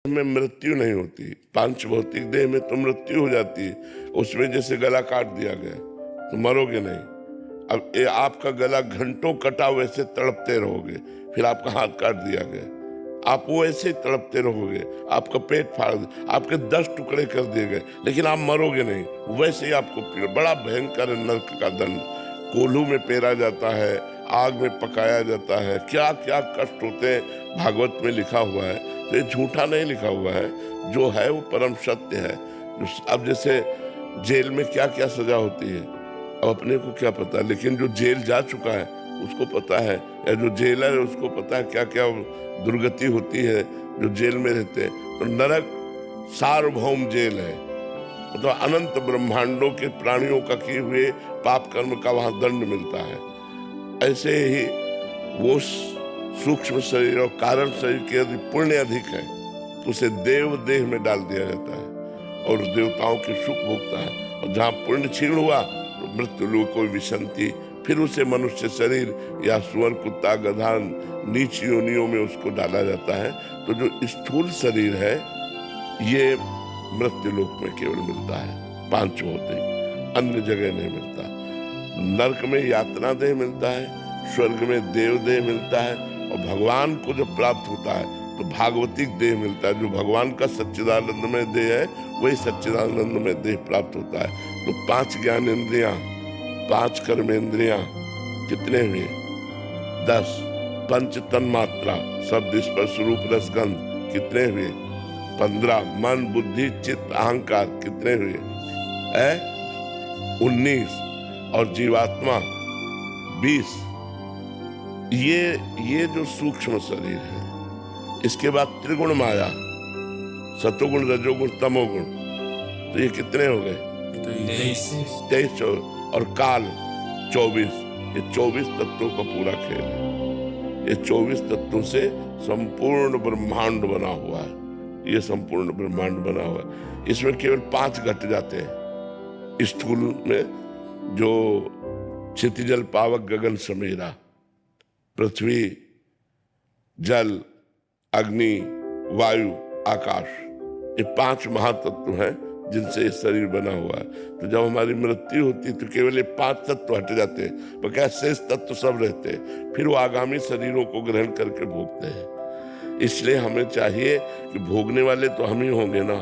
में मृत्यु नहीं होती, पांच भौतिक देह में तो मृत्यु हो जाती है। उसमें जैसे गला काट दिया गया तो मरोगे नहीं। अब आपका गला घंटों कटा, वैसे तड़पते रहोगे। फिर आपका हाथ काट दिया गया, आप वो ऐसे ही तड़पते रहोगे। आपका पेट फाड़, आपके 10 टुकड़े कर दिए गए, लेकिन आप मरोगे नहीं। वैसे ही आपको बड़ा भयंकर नरक का दंड, कोल्हू में पेरा जाता है, आग में पकाया जाता है, क्या क्या कष्ट होते हैं, भागवत में लिखा हुआ है। तो ये झूठा नहीं लिखा हुआ है, जो है वो परम सत्य है। अब जैसे जेल में क्या क्या सजा होती है, अब अपने को क्या पता, लेकिन जो जेल जा चुका है उसको पता है, या जो जेलर है उसको पता है क्या क्या दुर्गति होती है जो जेल में रहते हैं। तो नरक सार्वभौम जेल है, मतलब अनंत ब्रह्मांडों के प्राणियों का किए हुए पाप कर्म का वहां दंड मिलता है। ऐसे ही वो सूक्ष्म शरीर और कारण शरीर के यदि पुण्य अधिक है तो उसे देव देह में डाल दिया जाता है और देवताओं के सुख भोगता है। और जहाँ पुण्य क्षीण हुआ तो मृत्यु लोक कोई विसंति, फिर उसे मनुष्य शरीर या सुअर कुत्ता गधा नीच योनियों में उसको डाला जाता है। तो जो स्थूल शरीर है ये मृत्यु लोक में केवल मिलता है, पांच होते, अन्य जगह नहीं मिलता। नरक में यातना देह मिलता है, स्वर्ग में देव देह मिलता है, और भगवान को जब प्राप्त होता है तो भागवतिक देह मिलता है। जो भगवान का सच्चिदानंदमय देह है वही सच्चिदानंदमय देह प्राप्त होता है। तो 5 ज्ञानेंद्रियां, 5 कर्मेंद्रियां कितने हुए? 10। पंच तन्मात्रा, शब्द स्पर्श रूप रसगंध कितने हुए? 15। मन बुद्धि चित्त अहंकार कितने हुए? 19। और जीवात्मा 20। ये जो सूक्ष्म शरीर है। इसके बाद त्रिगुण माया, सतोगुण रजोगुण तमोगुण, तो ये कितने हो गए? 23। और काल 24। ये 24 तत्वों का पूरा खेल है। ये 24 तत्वों से संपूर्ण ब्रह्मांड बना हुआ है। ये संपूर्ण ब्रह्मांड बना हुआ है। इसमें केवल 5 घट जाते हैं स्थूल में, जो क्षितिजल पावक गगन समीरा, पृथ्वी जल अग्नि वायु आकाश, ये 5 महातत्व हैं जिनसे ये शरीर बना हुआ है। तो जब हमारी मृत्यु होती है तो केवल ये 5 तत्व हट जाते हैं, पर क्या शेष तत्व सब रहते हैं। फिर वो आगामी शरीरों को ग्रहण करके भोगते हैं। इसलिए हमें चाहिए कि भोगने वाले तो हम ही होंगे ना,